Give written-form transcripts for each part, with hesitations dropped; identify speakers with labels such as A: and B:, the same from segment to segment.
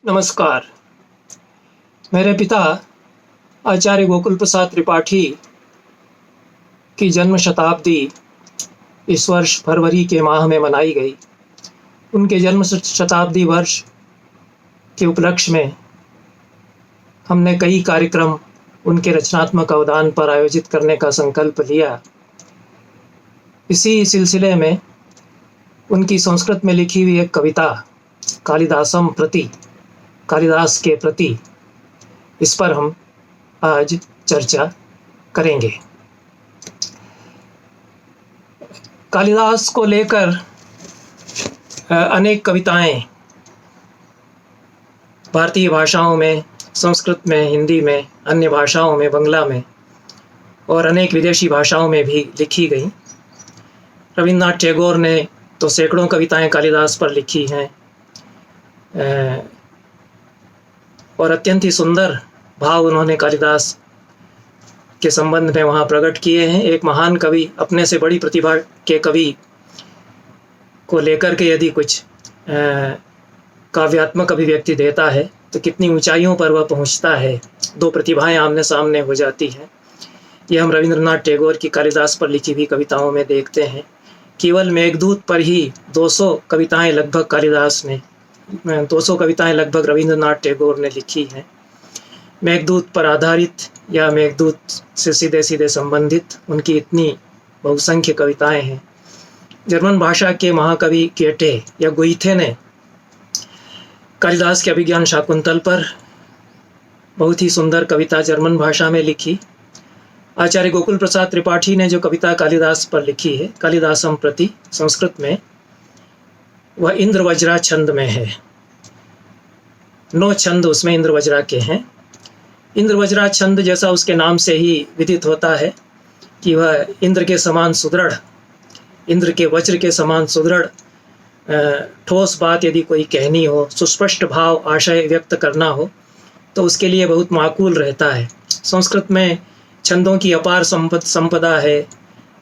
A: नमस्कार। मेरे पिता आचार्य गोकुल प्रसाद त्रिपाठी की जन्म शताब्दी इस वर्ष फरवरी के माह में मनाई गई। उनके जन्म शताब्दी वर्ष के उपलक्ष्य में हमने कई कार्यक्रम उनके रचनात्मक अवदान पर आयोजित करने का संकल्प लिया। इसी सिलसिले में उनकी संस्कृत में लिखी हुई एक कविता कालिदास के प्रति, इस पर हम आज चर्चा करेंगे। कालिदास को लेकर अनेक कविताएं भारतीय भाषाओं में, संस्कृत में, हिंदी में, अन्य भाषाओं में, बंगला में और अनेक विदेशी भाषाओं में भी लिखी गई। रविन्द्रनाथ टैगोर ने तो सैकड़ों कविताएं कालिदास पर लिखी हैं और अत्यंत ही सुंदर भाव उन्होंने कालिदास के संबंध में वहाँ प्रकट किए हैं। एक महान कवि अपने से बड़ी प्रतिभा के कवि को लेकर के यदि कुछ काव्यात्मक अभिव्यक्ति देता है तो कितनी ऊंचाइयों पर वह पहुँचता है। दो प्रतिभाएं आमने सामने हो जाती हैं। यह हम रविन्द्रनाथ टैगोर की कालिदास पर लिखी हुई कविताओं में देखते हैं। केवल मेघदूत पर ही 200 कविताएं लगभग कालिदास ने 200 कविताएं लगभग रविन्द्रनाथ टैगोर ने लिखी हैं। मेघदूत पर आधारित या मेघदूत से सीधे सीधे संबंधित उनकी इतनी बहुसंख्य कविताएं हैं। जर्मन भाषा के महाकवि गेटे या गोइथे ने कालिदास के अभिज्ञान शाकुंतल पर बहुत ही सुंदर कविता जर्मन भाषा में लिखी। आचार्य गोकुल प्रसाद त्रिपाठी ने जो कविता कालिदास पर लिखी है, कालिदासम प्रति, संस्कृत में, वह इंद्रवज्रा छंद में है। 9 छंद उसमें इंद्रवज्रा के हैं। इंद्रवज्रा छंद जैसा उसके नाम से ही विदित होता है कि वह इंद्र के समान सुदृढ़, इंद्र के वज्र के समान सुदृढ़ ठोस बात यदि कोई कहनी हो, सुस्पष्ट भाव आशय व्यक्त करना हो तो उसके लिए बहुत माकूल रहता है। संस्कृत में छंदों की अपार संपदा है।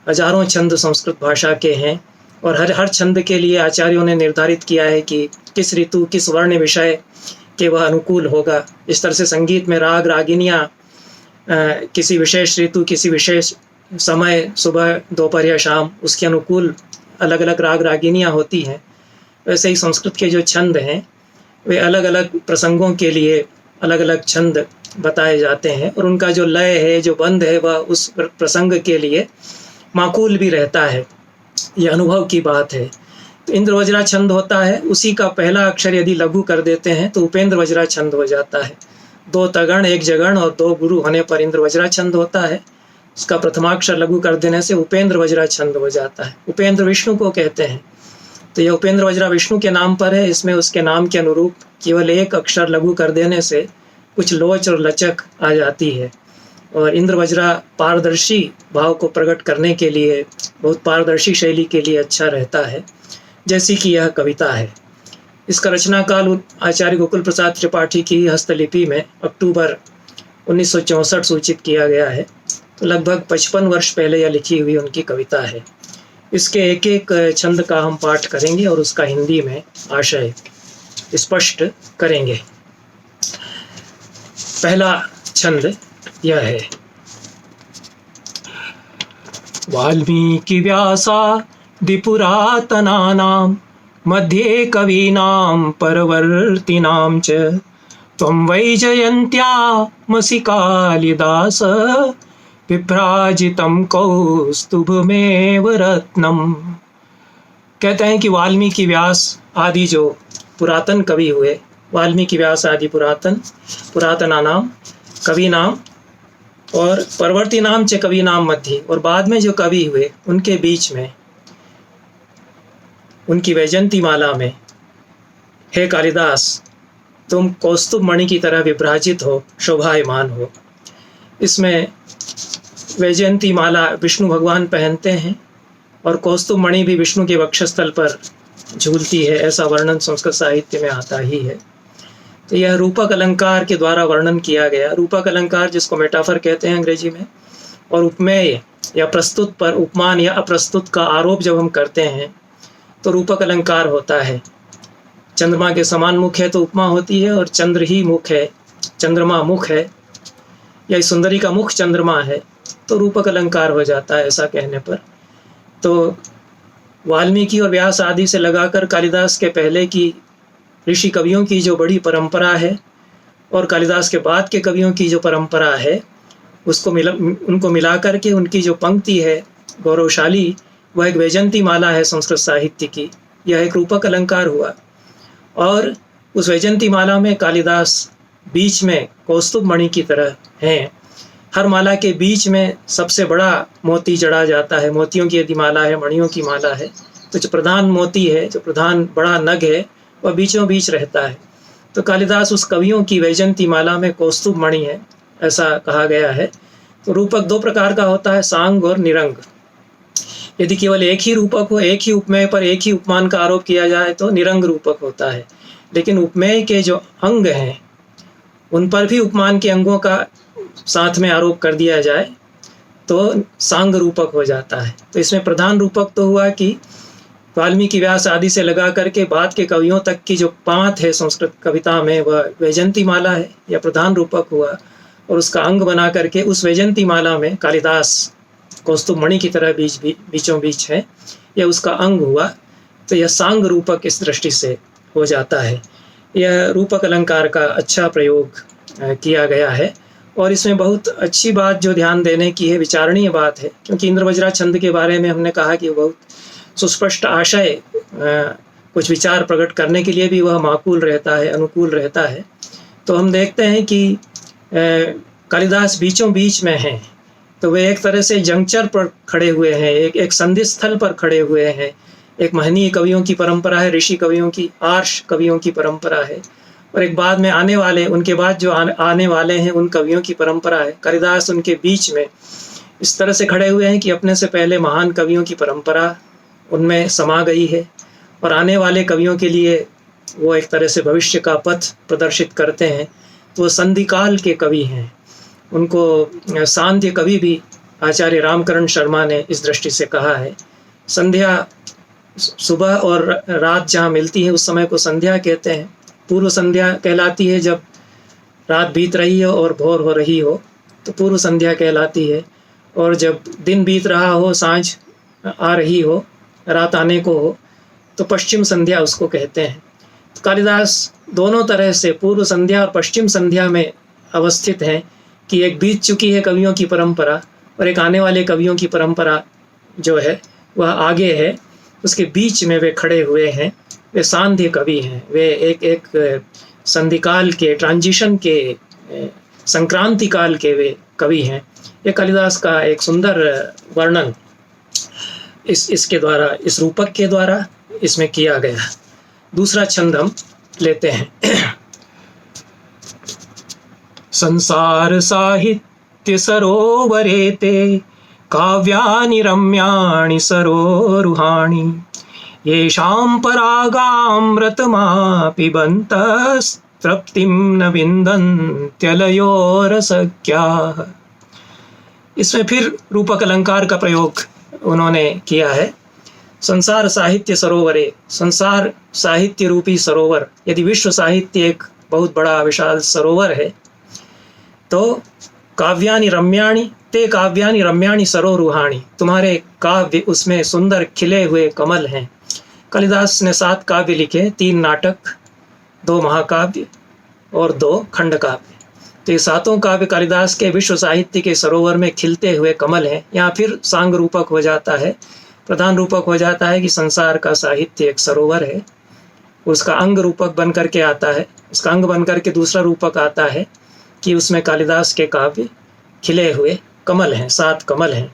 A: हजारों छंद संस्कृत भाषा के हैं और हर छंद के लिए आचार्यों ने निर्धारित किया है कि किस ऋतु, किस वर्ण विषय के वह अनुकूल होगा। इस तरह से संगीत में राग रागिनियाँ किसी विशेष ऋतु, किसी विशेष समय, सुबह, दोपहर या शाम, उसके अनुकूल अलग अलग राग रागिनियाँ होती हैं। वैसे ही संस्कृत के जो छंद हैं वे अलग अलग प्रसंगों के लिए अलग अलग छंद बताए जाते हैं और उनका जो लय है, जो बंध है, वह उस प्रसंग के लिए माकूल भी रहता है। ये अनुभव की बात है। तो इंद्रवज्रा छंद होता है, उसी का पहला अक्षर यदि लघु कर देते हैं तो उपेंद्र वज्रा छंद हो जाता है। 2 तगण, 1 जगण और 2 गुरु होने पर इंद्रवज्रा छंद होता है। उसका प्रथमाक्षर लघु कर देने से उपेंद्र वज्रा छंद हो जाता है। उपेंद्र विष्णु को कहते हैं, तो यह उपेंद्र वज्रा विष्णु के नाम पर है। इसमें उसके नाम के अनुरूप केवल 1 अक्षर लघु कर देने से कुछ लोच और लचक आ जाती है और इंद्रवज्रा पारदर्शी भाव को प्रकट करने के लिए, बहुत पारदर्शी शैली के लिए अच्छा रहता है, जैसी कि यह कविता है। इसका रचना काल आचार्य गोकुल प्रसाद त्रिपाठी की हस्तलिपि में अक्टूबर 1964 सूचित किया गया है। तो लगभग 55 वर्ष पहले यह लिखी हुई उनकी कविता है। इसके एक एक छंद का हम पाठ करेंगे और उसका हिंदी में आशय स्पष्ट करेंगे। पहला छंद यह है। वाल्मीकि व्यासादि पुरातनानां मध्ये कवीनां परवर्तिनां च त्वं वैजयन्त्यामसि कालिदास विभ्राजितं कौस्तुभमेव रत्नम्। कहते हैं कि वाल्मीकि व्यास आदि जो पुरातन कवि हुए, वाल्मीकि व्यास आदि पुरातनानाम कवीनाम और परवर्ती नाम च कवि नाम मध्य, और बाद में जो कवि हुए उनके बीच में, उनकी वैजयंती माला में, हे कालिदास तुम कौस्तुभ मणि की तरह विभ्राजित हो, शोभायमान हो। इसमें वैजयंती माला विष्णु भगवान पहनते हैं और कौस्तुभ मणि भी विष्णु के वक्षस्थल पर झूलती है, ऐसा वर्णन संस्कृत साहित्य में आता ही है। तो यह रूपक अलंकार के द्वारा वर्णन किया गया। रूपक अलंकार जिसको मेटाफर कहते हैं अंग्रेजी में, और उपमेय या प्रस्तुत पर उपमान या अप्रस्तुत का आरोप जब हम करते हैं तो रूपक अलंकार होता है। चंद्रमा के समान मुख है तो उपमा होती है, और चंद्र ही मुख है, चंद्रमा मुख है, या इस सुंदरी का मुख चंद्रमा है, तो रूपक अलंकार हो जाता है ऐसा कहने पर। तो वाल्मीकि और व्यास आदि से लगाकर कालिदास के पहले की ऋषि कवियों की जो बड़ी परंपरा है, और कालिदास के बाद के कवियों की जो परंपरा है, उनको मिला करके उनकी जो पंक्ति है गौरवशाली, वह एक वैजयंती माला है संस्कृत साहित्य की। यह एक रूपक अलंकार हुआ, और उस वैजयंती माला में कालिदास बीच में कौस्तुभ मणि की तरह हैं। हर माला के बीच में सबसे बड़ा मोती जड़ा जाता है। मोतियों की यदि माला है, मणियों की माला है, तो जो प्रधान मोती है, जो प्रधान बड़ा नग है, वह बीचों बीच रहता है। तो कालिदास उस कवियों की वैजयंती माला में कौस्तुभ मणि है, ऐसा कहा गया है। तो रूपक दो प्रकार का होता है, सांग और निरंग। यदि केवल एक ही रूपक हो, एक ही उपमेय पर एक ही उपमान का आरोप किया जाए तो निरंग रूपक होता है। लेकिन उपमेय के जो अंग हैं उन पर भी उपमान के अंगों का साथ में आरोप कर दिया जाए तो सांग रूपक हो जाता है। तो इसमें प्रधान रूपक तो हुआ कि वाल्मीकि व्यास आदि से लगा करके बाद के कवियों तक की जो पांत है संस्कृत कविता में, वह वैजयंती माला है, यह प्रधान रूपक हुआ। और उसका अंग बना करके उस वैजयंती माला में कालिदास कौस्तुभ मणि की तरह बीचों बीच है, यह उसका अंग हुआ। तो यह सांग रूपक इस दृष्टि से हो जाता है। यह रूपक अलंकार का अच्छा प्रयोग किया गया है। और इसमें बहुत अच्छी बात जो ध्यान देने की है, विचारणीय बात है, क्योंकि इंद्रवज्रा छंद के बारे में हमने कहा कि बहुत सुस्पष्ट आशय, कुछ विचार प्रकट करने के लिए भी वह माकूल रहता है, अनुकूल रहता है। तो हम देखते हैं कि कालिदास बीचों बीच में हैं, तो वे एक तरह से जंक्चर पर खड़े हुए हैं, एक संधि स्थल पर खड़े हुए हैं। एक महनीय कवियों की परंपरा है, ऋषि कवियों की, आर्ष कवियों की परंपरा है, और एक बाद में आने वाले, उनके बाद जो आने वाले हैं उन कवियों की परंपरा है। कालिदास उनके बीच में इस तरह से खड़े हुए हैं कि अपने से पहले महान कवियों की परंपरा उनमें समा गई है, और आने वाले कवियों के लिए वो एक तरह से भविष्य का पथ प्रदर्शित करते हैं। तो वो संधिकाल के कवि हैं। उनको सांध्य कवि भी आचार्य रामकरण शर्मा ने इस दृष्टि से कहा है। संध्या, सुबह और रात जहाँ मिलती है उस समय को संध्या कहते हैं। पूर्व संध्या कहलाती है जब रात बीत रही हो और भोर हो रही हो, तो पूर्व संध्या कहलाती है। और जब दिन बीत रहा हो, सांझ आ रही हो, रात आने को हो, तो पश्चिम संध्या उसको कहते हैं। तो कालिदास दोनों तरह से पूर्व संध्या और पश्चिम संध्या में अवस्थित हैं, कि एक बीत चुकी है कवियों की परंपरा और एक आने वाले कवियों की परंपरा जो है वह आगे है, उसके बीच में वे खड़े हुए हैं। वे सांध्य कवि हैं, वे एक संधिकाल के, ट्रांजिशन के, संक्रांति काल के वे कवि हैं। ये कालिदास का एक सुंदर वर्णन इसके द्वारा, इस रूपक के द्वारा इसमें किया गया। दूसरा छंद हम लेते हैं। संसार साहित्य सरोवरे ते काव्यानि रम्याणि सरोरुहाणि येषां परागामृतमा पिबन्तस्तृप्तिं न विन्दन्त्यलयो रसज्ञाः। इसमें फिर रूपक अलंकार का प्रयोग उन्होंने किया है। संसार साहित्य सरोवरे, संसार साहित्य रूपी सरोवर, यदि विश्व साहित्य एक बहुत बड़ा विशाल सरोवर है, तो काव्यानि रम्याणि ते काव्यानि रम्याणि सरोरुहाणि, तुम्हारे काव्य उसमें सुंदर खिले हुए कमल हैं। कालिदास ने 7 काव्य लिखे, 3 नाटक, 2 महाकाव्य और 2 खंड काव्य। तो ये 7 काव्य कालिदास के विश्व साहित्य के सरोवर में खिलते हुए कमल हैं। यहाँ फिर सांग रूपक हो जाता है, प्रधान रूपक हो जाता है कि संसार का साहित्य एक सरोवर है। उसका अंग रूपक बन करके आता है, उसका अंग बन करके दूसरा रूपक आता है कि उसमें कालिदास के काव्य खिले हुए कमल हैं, 7 कमल हैं।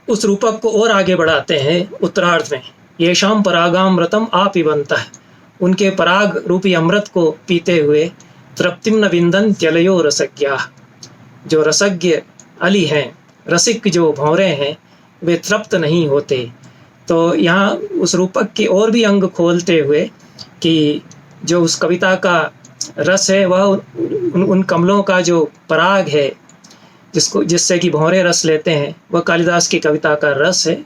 A: उस रूपक को और आगे बढ़ाते हैं उत्तरार्ध में, येषां परागामृतम आपिबन्तः, उनके पराग रूपी अमृत को पीते हुए तृप्तिम न विन्दन्त्यलयो रसज्ञाः, जो रसज्ञ अली हैं, रसिक जो भौरे हैं, वे तृप्त नहीं होते। तो यहाँ उस रूपक के और भी अंग खोलते हुए कि जो उस कविता का रस है वह उन कमलों का जो पराग है जिससे कि भौरे रस लेते हैं, वह कालिदास की कविता का रस है।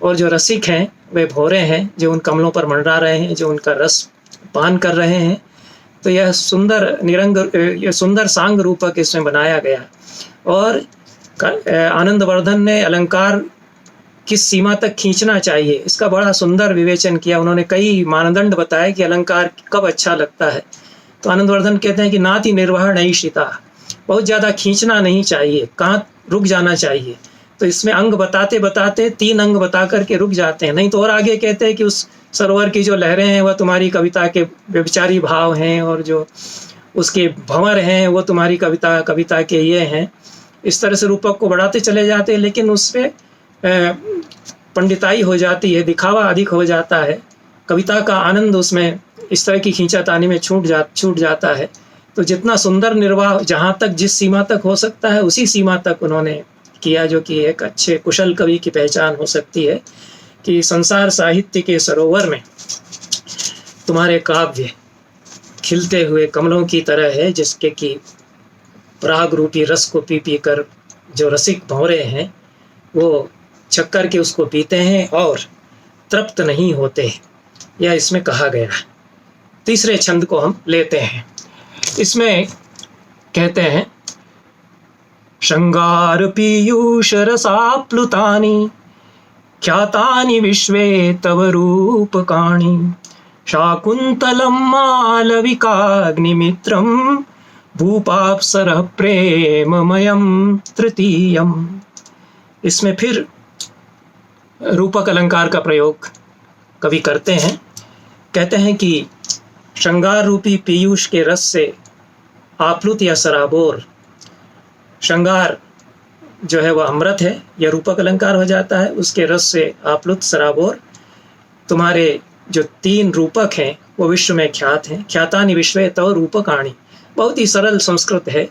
A: और जो रसिक हैं वे भौरे हैं जो उन कमलों पर मंडरा रहे हैं, जो उनका रस पान कर रहे हैं। तो यह सुंदर सांग रूपक इसमें बनाया गया। और आनंदवर्धन ने अलंकार किस सीमा तक खींचना चाहिए इसका बड़ा सुंदर विवेचन किया। उन्होंने कई मानदंड बताए कि अलंकार कब अच्छा लगता है। तो आनंदवर्धन कहते हैं कि नाति निर्वाह नहीं शिता, बहुत ज़्यादा खींचना नहीं चाहिए, कहाँ रुक जाना चाहिए। तो इसमें अंग बताते बताते 3 अंग बता करके रुक जाते हैं। नहीं तो और आगे कहते हैं कि उस सरोवर की जो लहरें हैं वह तुम्हारी कविता के व्यभिचारी भाव हैं, और जो उसके भंवर हैं वो तुम्हारी कविता के ये हैं। इस तरह से रूपक को बढ़ाते चले जाते हैं, लेकिन उसमें पंडिताई हो जाती है, दिखावा अधिक हो जाता है, कविता का आनंद उसमें इस तरह की खींचातानी में छूट जाता है। तो जितना सुंदर निर्वाह जहाँ तक जिस सीमा तक हो सकता है उसी सीमा तक उन्होंने किया, जो कि एक अच्छे कुशल कवि की पहचान हो सकती है। कि संसार साहित्य के सरोवर में तुम्हारे काव्य खिलते हुए कमलों की तरह है, जिसके कि पराग रूपी रस को पी पी कर जो रसिक भंवरे हैं वो छक्कर के उसको पीते हैं और तृप्त नहीं होते। यह इसमें कहा गया। तीसरे छंद को हम लेते हैं। इसमें कहते हैं, श्रृंगार पीयूष रसाप्लुतानि ख्यातानि विश्वे तव रूपकाणि शाकुन्तलं मालविकाग्निमित्रं भूपाप्सरः प्रेममयं तृतीयम्। इसमें फिर रूपक अलंकार का प्रयोग कवि करते हैं। कहते हैं कि श्रृंगार रूपी पीयूष के रस से आप्लुत या सराबोर, श्रृंगार जो है वह अमृत है, यह रूपक अलंकार हो जाता है। उसके रस से आप्लुत सराबोर तुम्हारे जो 3 रूपक हैं वो विश्व में ख्यात हैं। ख्यातानि विश्वे तव रूपकाणि, बहुत ही सरल संस्कृत है,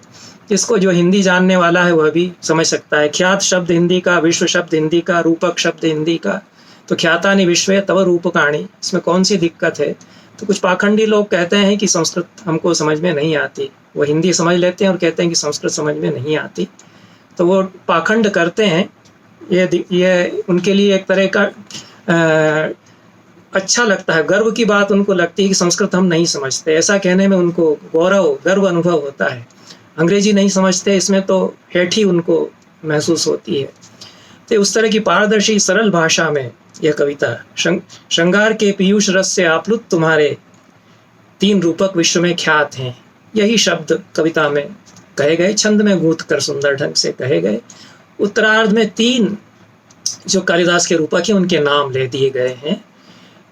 A: जिसको जो हिंदी जानने वाला है वह भी समझ सकता है। ख्यात शब्द हिंदी का, विश्व शब्द हिंदी का, रूपक शब्द हिंदी का। तो ख्यातानि विश्वे तव रूपकाणि, इसमें कौन सी दिक्कत है? तो कुछ पाखंडी लोग कहते हैं कि संस्कृत हमको समझ में नहीं आती, वो हिंदी समझ लेते हैं और कहते हैं कि संस्कृत समझ में नहीं आती। तो वो पाखंड करते हैं। ये उनके लिए एक तरह का अच्छा लगता है, गर्व की बात उनको लगती है कि संस्कृत हम नहीं समझते। ऐसा कहने में उनको गर्व अनुभव होता है। अंग्रेजी नहीं समझते, इसमें तो हेठी उनको महसूस होती है। तो उस तरह की पारदर्शी सरल भाषा में यह कविता, श्रृंगार के पीयूष रस से आप्लुत तुम्हारे 3 रूपक विश्व में ख्यात हैं, यही शब्द कविता में कहे गए, छंद में गूंथ कर सुंदर ढंग से कहे गए। उत्तरार्ध में 3 जो कालिदास के रूपक हैं उनके नाम ले दिए गए हैं।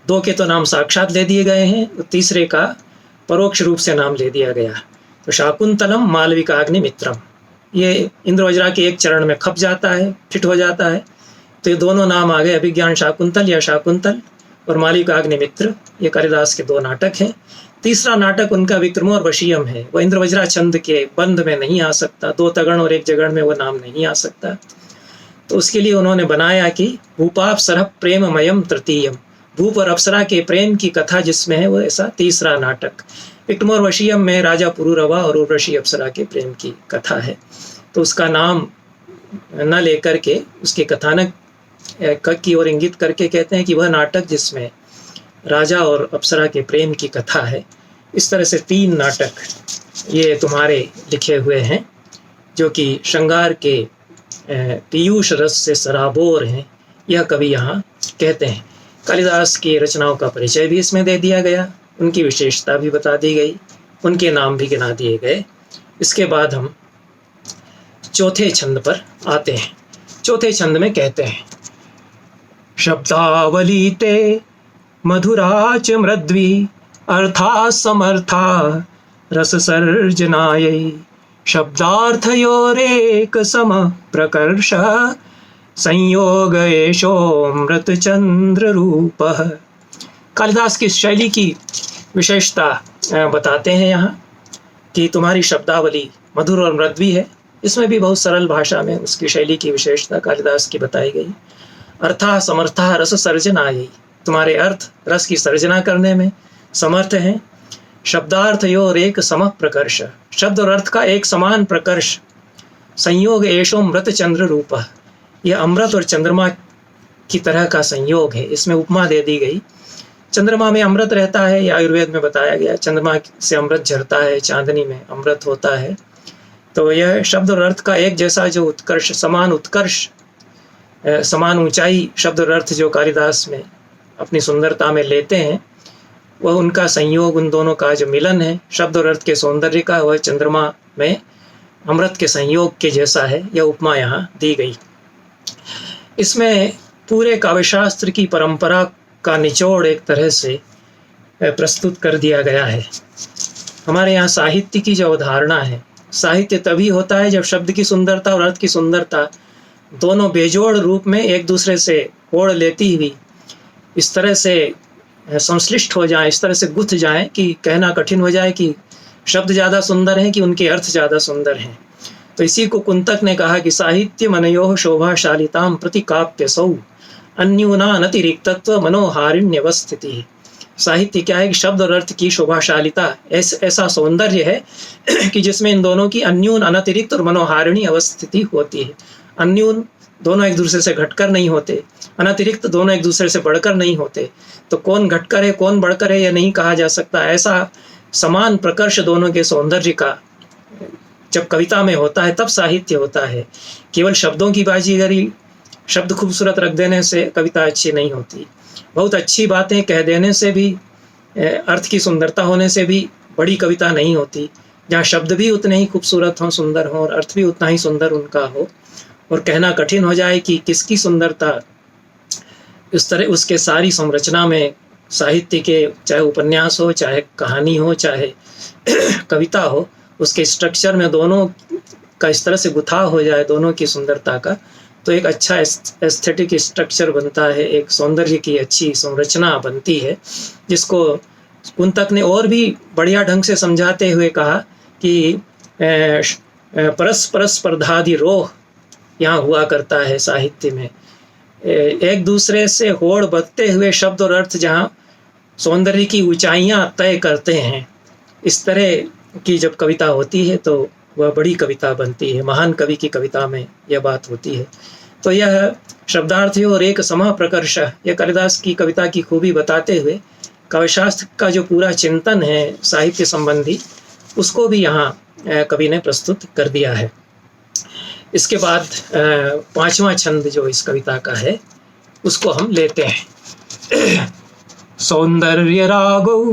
A: 2 के तो नाम साक्षात ले दिए गए हैं, तीसरे का परोक्ष रूप से नाम ले दिया गया। तो शाकुंतलम मालविकाग्निमित्रम, ये इंद्रवज्रा के एक चरण में खप जाता है, फिट हो जाता है। तो ये दोनों नाम आ गए, अभिज्ञान शाकुंतल या शाकुंतल और मालविकाग्निमित्र। ये कालिदास के 2 नाटक हैं। तीसरा नाटक उनका विक्रमोर्वशीयम है, वह इंद्रवज्रा छंद के बंद में नहीं आ सकता, 2 तगण और 1 जगण में वह नाम नहीं आ सकता। तो उसके लिए उन्होंने बनाया कि भूपाप्सरः प्रेममयम तृतीयम, भूप और अप्सरा के प्रेम की कथा जिसमें है वो ऐसा तीसरा नाटक। विक्रमोर्वशीयम में राजा पुरूरवा और उर्वशी अप्सरा के प्रेम की कथा है। तो उसका नाम न लेकर के उसके कथानक की ओर इंगित करके कहते हैं कि वह नाटक जिसमें राजा और अप्सरा के प्रेम की कथा है। इस तरह से 3 नाटक ये तुम्हारे लिखे हुए हैं, जो कि श्रृंगार के पीयूष रस से सराबोर हैं, यह कवि यहाँ कहते हैं। कालिदास की रचनाओं का परिचय भी इसमें दे दिया गया, उनकी विशेषता भी बता दी गई, उनके नाम भी गिना दिए गए। इसके बाद हम चौथे छंद पर आते हैं। चौथे छंद में कहते हैं, शब्दावली ते मधुरा च मृद्वी अर्था समर्था रस सर्जनायै शब्दार्थयोरेक सम प्रकर्ष संयोग एषोऽमृत चंद्र रूपः। कालिदास की शैली की विशेषता बताते हैं यहाँ कि तुम्हारी शब्दावली मधुर और मृद्वी है। इसमें भी बहुत सरल भाषा में उसकी शैली की विशेषता कालिदास की बताई गई। अर्था समर्था रस सर्जनायै, तुम्हारे अर्थ रस की सर्जना करने में समर्थ हैं। शब्दार्थ योर एक सम प्रकर्ष, शब्द और अर्थ का एक समान प्रकर्ष। संयोग एषो मृत चंद्र रूप, यह अमृत और चंद्रमा की तरह का संयोग है। इसमें उपमा दे दी गई। चंद्रमा में अमृत रहता है, या आयुर्वेद में बताया गया चंद्रमा से अमृत झरता है, चांदनी में अमृत होता है। तो यह शब्द और अर्थ का एक जैसा जो उत्कर्ष, समान ऊंचाई शब्द और अर्थ जो कालिदास में अपनी सुंदरता में लेते हैं, वह उनका संयोग, उन दोनों का जो मिलन है शब्द और अर्थ के सौंदर्य का, वह चंद्रमा में अमृत के संयोग के जैसा है। यह उपमा यहाँ दी गई। इसमें पूरे काव्यशास्त्र की परंपरा का निचोड़ एक तरह से प्रस्तुत कर दिया गया है। हमारे यहाँ साहित्य की जो अवधारणा है, साहित्य तभी होता है जब शब्द की सुंदरता और अर्थ की सुंदरता दोनों बेजोड़ रूप में एक दूसरे से ओढ़ लेती हुई इस तरह से संश्लिष्ट हो जाए, इस तरह से गुथ जाए कि कहना कठिन हो जाए कि शब्द ज़्यादा सुंदर हैं कि उनके अर्थ ज़्यादा सुंदर हैं। तो इसी को कुंतक ने कहा कि साहित्य मनयोः शोभाशालितां प्रति काप्यसौ अन्यूनानतिरिक्तत्व मनोहारिण्यवस्थिति। साहित्य क्या है कि शब्द और अर्थ की शोभाशालिता ऐसा सौंदर्य है कि जिसमें इन दोनों की अन्यून, अनतिरिक्त और मनोहारिणी अवस्थिति होती है। अन्यून दोनों एक दूसरे से घटकर नहीं होते, अनतिरिक्त दोनों एक दूसरे से बढ़कर नहीं होते। तो कौन घटकर है कौन बढ़कर है यह नहीं कहा जा सकता। ऐसा समान प्रकर्ष दोनों के सौंदर्य का जब कविता में होता है तब साहित्य होता है। केवल शब्दों की बाजीगरी, शब्द खूबसूरत रख देने से कविता अच्छी नहीं होती। बहुत अच्छी बातें कह देने से भी, अर्थ की सुंदरता होने से भी बड़ी कविता नहीं होती। जहाँ शब्द भी उतने ही खूबसूरत हों, सुंदर हों, और अर्थ भी उतना ही सुंदर उनका हो, और कहना कठिन हो जाए कि किसकी सुंदरता, इस तरह उसके सारी संरचना में साहित्य के, चाहे उपन्यास हो, चाहे कहानी हो, चाहे कविता हो, उसके स्ट्रक्चर में दोनों का इस तरह से गुथाव हो जाए, दोनों की सुंदरता का, तो एक अच्छा एस्थेटिक स्ट्रक्चर बनता है, एक सौंदर्य की अच्छी संरचना बनती है, जिसको कुंतक ने और भी बढ़िया ढंग से समझाते हुए कहा कि परस्पर स्पर्धादि रोह यहाँ हुआ करता है साहित्य में। एक दूसरे से होड़ बदते हुए शब्द और अर्थ जहाँ सौंदर्य की ऊंचाइयाँ तय करते हैं, इस तरह की जब कविता होती है तो वह बड़ी कविता बनती है। महान कवि की कविता में यह बात होती है। तो यह शब्दार्थी और एक समः प्रकर्ष, यह कालिदास की कविता की खूबी बताते हुए काव्यशास्त्र का जो पूरा चिंतन है साहित्य संबंधी, उसको भी यहाँ कवि ने प्रस्तुत कर दिया है। इसके बाद पांचवा छंद जो इस कविता का है उसको हम लेते हैं। सौंदर्य रागौ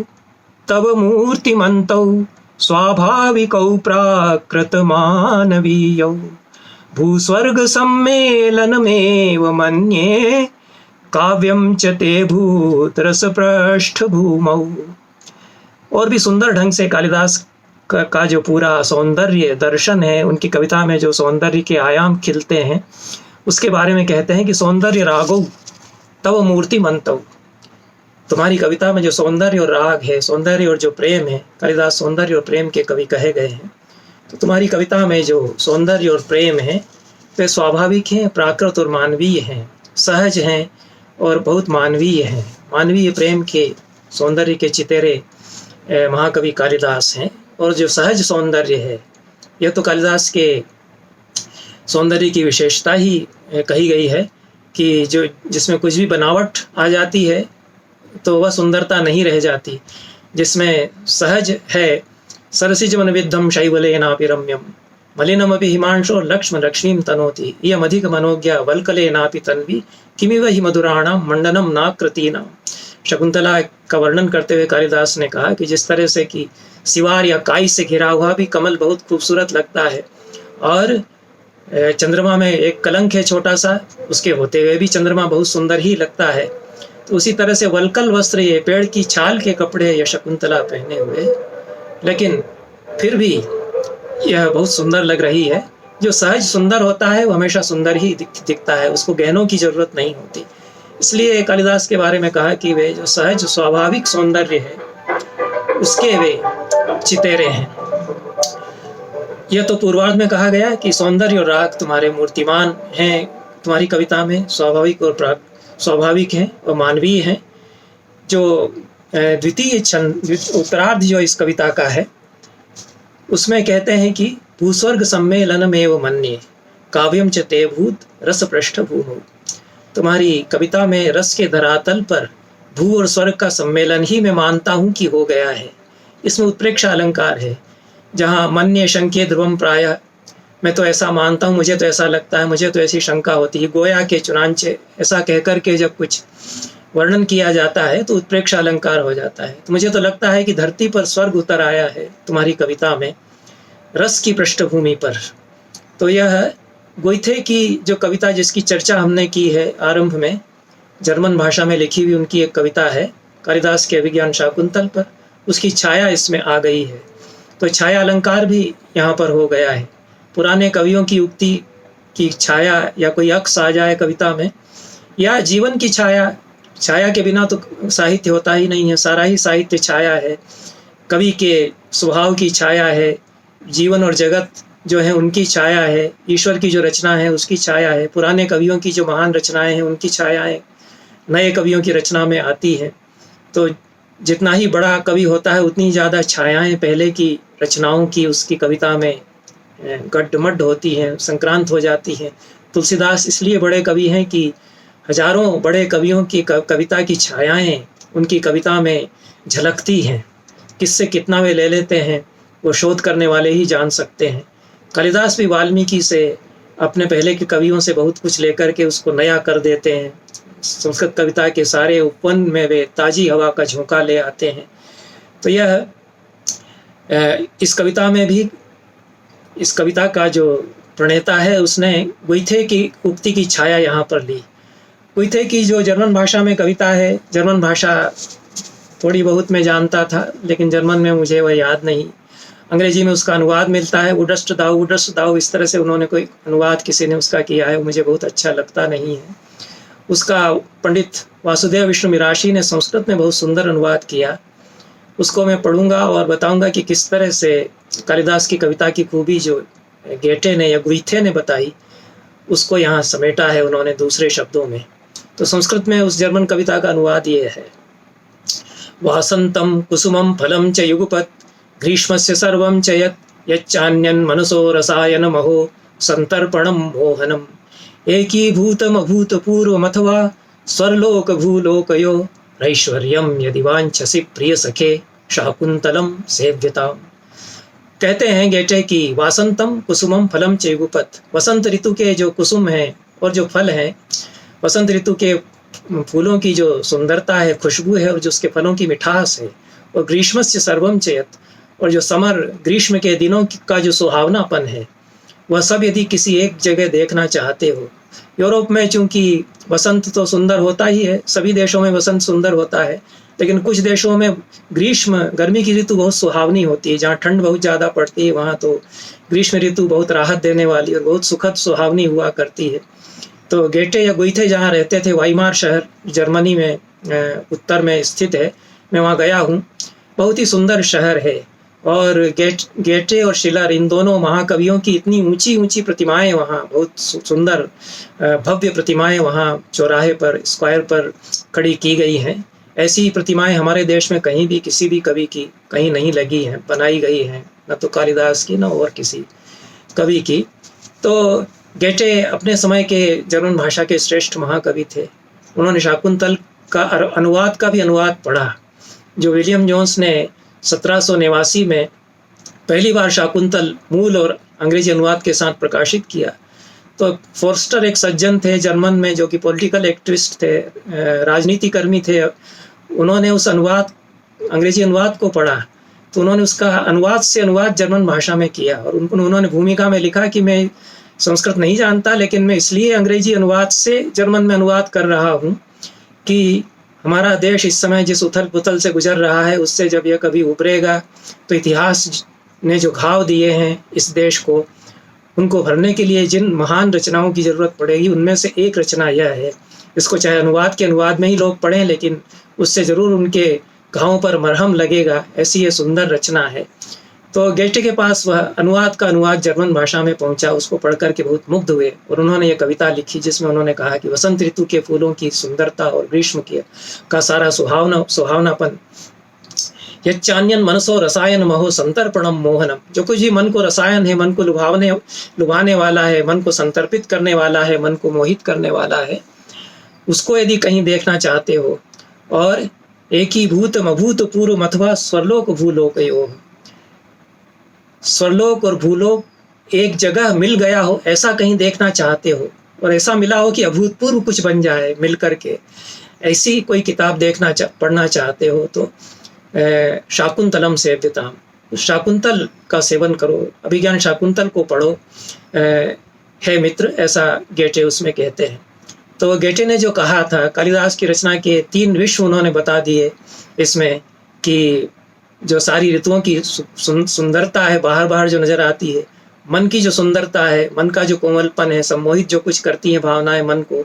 A: तव मूर्तिमन्तौ स्वाभाविकौ प्राकृत मानवीयौ भूस्वर्ग सम्मेलनमेव मन्ये काव्यम च ते भूत रस पृष्ठ भूमौ। और भी सुंदर ढंग से कालिदास का जो पूरा सौंदर्य दर्शन है, उनकी कविता में जो सौंदर्य के आयाम खिलते हैं, उसके बारे में कहते हैं कि सौंदर्य रागौ तव मूर्तिमन्तौ। तुम्हारी कविता में जो सौंदर्य और राग है, सौंदर्य और जो प्रेम है, कालिदास सौंदर्य और प्रेम के कवि कहे गए हैं। तो तुम्हारी कविता में जो सौंदर्य और प्रेम है वे स्वाभाविक हैं, प्राकृत और मानवीय हैं, सहज हैं और बहुत मानवीय हैं। मानवीय प्रेम के सौंदर्य के चितेरे महाकवि कालिदास हैं। और जो सहज सौंदर्य है, यह तो कालिदास के सौंदर्य की विशेषता ही कही गई है कि जो जिसमें कुछ भी बनावट आ जाती है तो वह सुंदरता नहीं रह जाती। जिसमें सहज है, सरसिज मन विद्धम शैवलेनापि रम्यम मलिनमपि हिमांशो लक्ष्म लक्ष्मीं तनोति इयमधिक मनोज्ञा वल्कलेनापि तन्वी किमिव हि मधुराणाम मंडनम नाकृतीनां। शकुंतला का वर्णन करते हुए कालिदास ने कहा कि जिस तरह से कि सिवार या काई से घिरा हुआ भी कमल बहुत खूबसूरत लगता है, और चंद्रमा में एक कलंक है छोटा सा, उसके होते हुए भी चंद्रमा बहुत सुंदर ही लगता है। तो उसी तरह से वल्कल वस्त्र, ये पेड़ की छाल के कपड़े ये शकुंतला पहने हुए, लेकिन फिर भी यह बहुत सुंदर लग रही है। जो सहज सुंदर होता है वो हमेशा सुंदर ही दिखता है, उसको गहनों की जरूरत नहीं होती। इसलिए कालिदास के बारे में कहा कि वे जो सहज स्वाभाविक सौंदर्य है उसके वे चितेरे हैं। यह तो पूर्वार्ध में कहा गया कि सौंदर्य और राग तुम्हारे मूर्तिमान हैं, तुम्हारी कविता में स्वाभाविक और स्वाभाविक हैं और मानवीय हैं। जो द्वितीय छंद उत्तरार्ध जो इस कविता का है उसमें कहते हैं कि भूस्वर्ग सम्मेलनमेव मन्ये काव्यम च ते भूत रस पृष्ठ भूमौ। तुम्हारी कविता में रस के धरातल पर भू और स्वर्ग का सम्मेलन ही मैं मानता हूँ कि हो गया है। इसमें उत्प्रेक्षा अलंकार है, जहाँ मन्ये शंके ध्रुवम प्रायः, मैं तो ऐसा मानता हूँ, मुझे तो ऐसा लगता है, मुझे तो ऐसी शंका होती है, गोया के चुनांचे, ऐसा कह कर के जब कुछ वर्णन किया जाता है तो उत्प्रेक्षा अलंकार हो जाता है। तो मुझे तो लगता है कि धरती पर स्वर्ग उतर आया है तुम्हारी कविता में, रस की पृष्ठभूमि पर। तो यह गोइथे की जो कविता जिसकी चर्चा हमने की है आरंभ में, जर्मन भाषा में लिखी हुई उनकी एक कविता है कालिदास के अभिज्ञान शाकुंतल पर, उसकी छाया इसमें आ गई है। तो छाया अलंकार भी यहाँ पर हो गया है। पुराने कवियों की उक्ति की छाया या कोई अक्स आ जाए कविता में, या जीवन की छाया, छाया के बिना तो साहित्य होता ही नहीं है, सारा ही साहित्य छाया है। कवि के स्वभाव की छाया है, जीवन और जगत जो है उनकी छाया है, ईश्वर की जो रचना है उसकी छाया है, पुराने कवियों की जो महान रचनाएं हैं उनकी छायाएं नए कवियों की रचना में आती हैं। तो जितना ही बड़ा कवि होता है उतनी ज़्यादा छायाएं पहले की रचनाओं की उसकी कविता में गड्ढमड्ढ होती हैं, संक्रांत हो जाती हैं। तुलसीदास इसलिए बड़े कवि हैं कि हजारों बड़े कवियों की कविता की छायाएं उनकी कविता में झलकती हैं। किससे कितना वे ले लेते हैं वो शोध करने वाले ही जान सकते हैं। कालिदास भी वाल्मीकि से, अपने पहले के कवियों से बहुत कुछ लेकर के उसको नया कर देते हैं। संस्कृत कविता के सारे उपवन में वे ताजी हवा का झोंका ले आते हैं। तो यह इस कविता में भी, इस कविता का जो प्रणेता है उसने गोइथे की उक्ति की छाया यहाँ पर ली। गोइथे की जो जर्मन भाषा में कविता है, जर्मन भाषा थोड़ी बहुत मैं जानता था लेकिन जर्मन में मुझे वह याद नहीं। अंग्रेजी में उसका अनुवाद मिलता है, उडस्ट दाऊ, इस तरह से उन्होंने कोई अनुवाद किसी ने उसका किया है, मुझे बहुत अच्छा लगता नहीं है। उसका पंडित वासुदेव विष्णु मिराशी ने संस्कृत में बहुत सुंदर अनुवाद किया, उसको मैं पढ़ूंगा और बताऊंगा कि किस तरह से कालिदास की कविता की खूबी जो गेटे ने या गोइथे ने बताई उसको यहाँ समेटा है उन्होंने दूसरे शब्दों में। तो संस्कृत में उस जर्मन कविता का अनुवाद ये है। वासंतम कुसुमम फलम च युगपत् ग्रीष्मस्य सर्वं च यच्चान्यन् मनसो रसायन महो संतर्पणम मोहनम एकीभूतमभूतपूर्वमथवा स्वर्लोक भूलोकयो रैश्वर्यम यदि वांछसि प्रिय सखे शाकुंतलम सेव्यताम। कहते हैं गेटे की वासंतम कुसुमम फलम च युगपत्, वसंत ऋतु के जो कुसुम हैं और जो फल हैं, वसंत ऋतु के फूलों की जो सुंदरता है, खुशबू है और जो उसके फलों की मिठास है, और ग्रीष्मस्य सर्वम चयत, और जो समर ग्रीष्म के दिनों का जो सुहावनापन है, वह सब यदि किसी एक जगह देखना चाहते हो। यूरोप में चूंकि वसंत तो सुंदर होता ही है, सभी देशों में वसंत सुंदर होता है, लेकिन कुछ देशों में ग्रीष्म, गर्मी की ऋतु बहुत सुहावनी होती है। जहाँ ठंड बहुत ज़्यादा पड़ती है वहाँ तो ग्रीष्म ऋतु बहुत राहत देने वाली और बहुत सुखद सुहावनी हुआ करती है। तो गेटे या गोइथे जहाँ रहते थे, वाइमार शहर जर्मनी में उत्तर में स्थित है, मैं वहाँ गया हूँ, बहुत ही सुंदर शहर है। और गेटे और शिलर, इन दोनों महाकवियों की इतनी ऊंची ऊंची प्रतिमाएं वहाँ, बहुत सुंदर भव्य प्रतिमाएं वहाँ चौराहे पर, स्क्वायर पर खड़ी की गई हैं। ऐसी प्रतिमाएं हमारे देश में कहीं भी किसी भी कवि की कहीं नहीं लगी हैं, बनाई गई हैं, न तो कालिदास की न और किसी कवि की। तो गेटे अपने समय के जर्मन भाषा के श्रेष्ठ महाकवि थे। उन्होंने शाकुंतल का अनुवाद का भी अनुवाद पढ़ा, जो विलियम जोन्स ने 1789 में पहली बार शाकुंतल मूल और अंग्रेजी अनुवाद के साथ प्रकाशित किया। तो फोर्स्टर एक सज्जन थे जर्मन में जो कि पॉलिटिकल एक्टिविस्ट थे, राजनीति कर्मी थे। उन्होंने उस अनुवाद, अंग्रेजी अनुवाद को पढ़ा तो उन्होंने उसका अनुवाद से अनुवाद जर्मन भाषा में किया और उन्होंने भूमिका में लिखा कि मैं संस्कृत नहीं जानता, लेकिन मैं इसलिए अंग्रेजी अनुवाद से जर्मन में अनुवाद कर रहा हूँ कि हमारा देश इस समय जिस उथल पुथल से गुजर रहा है उससे जब यह कभी उभरेगा तो इतिहास ने जो घाव दिए हैं इस देश को, उनको भरने के लिए जिन महान रचनाओं की ज़रूरत पड़ेगी उनमें से एक रचना यह है। इसको चाहे अनुवाद के अनुवाद में ही लोग पढ़ें, लेकिन उससे ज़रूर उनके घावों पर मरहम लगेगा, ऐसी ये सुंदर रचना है। तो गेटे के पास वह अनुवाद का अनुवाद जर्मन भाषा में पहुंचा, उसको पढ़ कर के बहुत मुग्ध हुए और उन्होंने ये कविता लिखी जिसमें उन्होंने कहा कि वसंत ऋतु के फूलों की सुंदरता और ग्रीष्म का सारा सुहावनापन, यच्चान्यन मनसो रसायन महो संतर्पणम मोहनम, जो कुछ भी मन को रसायन है, मन को लुभाने वाला है, मन को संतर्पित करने वाला है, मन को मोहित करने वाला है, उसको यदि कहीं देखना चाहते हो, और एकीभूत अभूत पूर्व अथवा स्वरलोक भूलोक योग, स्वरलोक और भूलोक एक जगह मिल गया हो, ऐसा कहीं देखना चाहते हो, और ऐसा मिला हो कि अभूतपूर्व कुछ बन जाए मिल करके, ऐसी कोई किताब पढ़ना चाहते हो तो शाकुंतलम सेव्यताम, शाकुंतल का सेवन करो, अभिज्ञान शाकुंतल को पढ़ो है मित्र, ऐसा गेटे उसमें कहते हैं। तो गेटे ने जो कहा था, कालिदास की रचना के 3 विश्व उन्होंने बता दिए इसमें, कि जो सारी ऋतुओं की सुंदरता है बाहर बाहर जो नजर आती है, मन की जो सुंदरता है, मन का जो कोमलपन है, सम्मोहित जो कुछ करती है भावनाएं मन को,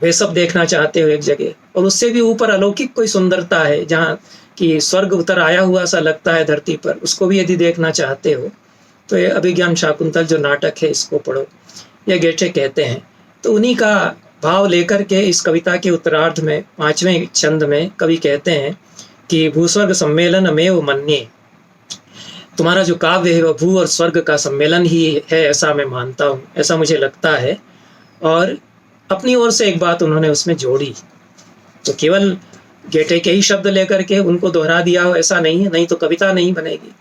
A: वे सब देखना चाहते हो एक जगह। और उससे भी ऊपर अलौकिक कोई सुंदरता है जहाँ कि स्वर्ग उतर आया हुआ सा लगता है धरती पर, उसको भी यदि देखना चाहते हो तो ये अभिज्ञान शाकुंतल जो नाटक है इसको पढ़ो, ये गेटे कहते हैं। तो उन्हीं का भाव लेकर के इस कविता के उत्तरार्ध में 5वें छंद में कवि कहते हैं कि भूस्वर्ग सम्मेलन में वो मन्ये, तुम्हारा जो काव्य है वह भू और स्वर्ग का सम्मेलन ही है, ऐसा मैं मानता हूँ, ऐसा मुझे लगता है। और अपनी ओर से एक बात उन्होंने उसमें जोड़ी, तो केवल गेटे के ही शब्द लेकर के उनको दोहरा दिया हो ऐसा नहीं है, नहीं तो कविता नहीं बनेगी।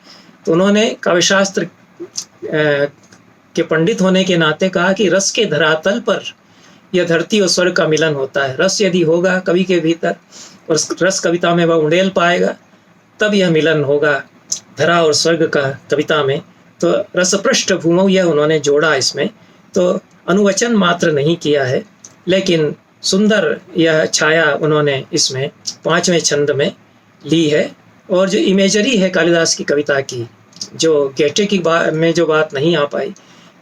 A: तो उन्होंने काव्यशास्त्र के पंडित होने के नाते कहा कि रस के धरातल पर यह धरती और स्वर्ग का मिलन होता है। रस यदि होगा कवि के भीतर और रस कविता में वह उंडेल पाएगा, तब यह मिलन होगा धरा और स्वर्ग का कविता में। तो रसपृष्ठ भूमौ यह उन्होंने जोड़ा इसमें, तो अनुवचन मात्र नहीं किया है, लेकिन सुंदर यह छाया उन्होंने इसमें 5वें छंद में ली है। और जो इमेजरी है कालिदास की कविता की, जो गेटे की में जो बात नहीं आ पाई,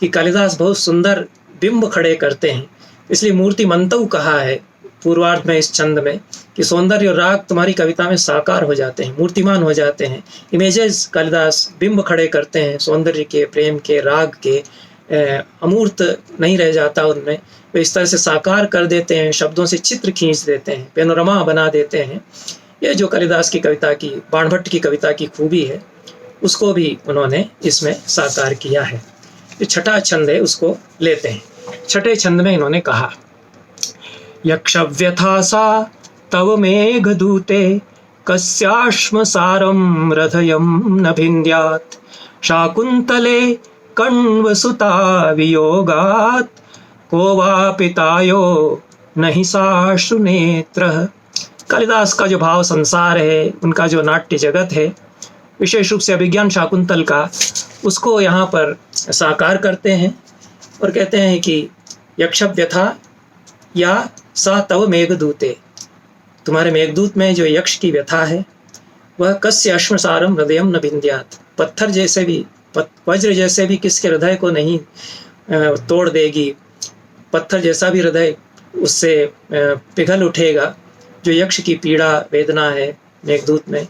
A: कि कालिदास बहुत सुंदर बिंब खड़े करते हैं, इसलिए मूर्तिमंतौ कहा है पूर्वार्ध में इस छंद में, कि सौंदर्य और राग तुम्हारी कविता में साकार हो जाते हैं, मूर्तिमान हो जाते हैं। इमेजेस कालिदास बिंब खड़े करते हैं सौंदर्य के, प्रेम के, राग के, अमूर्त नहीं रह जाता उनमें, वे इस तरह से साकार कर देते हैं, शब्दों से चित्र खींच देते हैं, पेनोरमा बना देते हैं। ये जो कालिदास की कविता की, बाणभट्ट की कविता की खूबी है, उसको भी उन्होंने इसमें साकार किया है। जो छठा छंद है उसको लेते हैं। छठे छंद में इन्होंने कहा, यक्षव्यथा सा तव मेघदूते कस्याश्म सारम हृदयं न भिन्द्यात्, शाकुन्तले कण्वसुता वियोगात्, को वा पितायो नहि साश्रु नेत्रः। कालिदास का जो भाव संसार है, उनका जो नाट्य जगत है, विशेष रूप से अभिज्ञान शाकुंतल का, उसको यहाँ पर साकार करते हैं और कहते हैं कि यक्षव्यथा या सा तव मेघदूते, तुम्हारे मेघदूत में जो यक्ष की व्यथा है वह कस्य अश्मसारम हृदयम न भिन्द्यात्, पत्थर जैसे भी, वज्र जैसे भी किसके हृदय को नहीं तोड़ देगी, पत्थर जैसा भी हृदय उससे पिघल उठेगा। जो यक्ष की पीड़ा वेदना है मेघदूत में,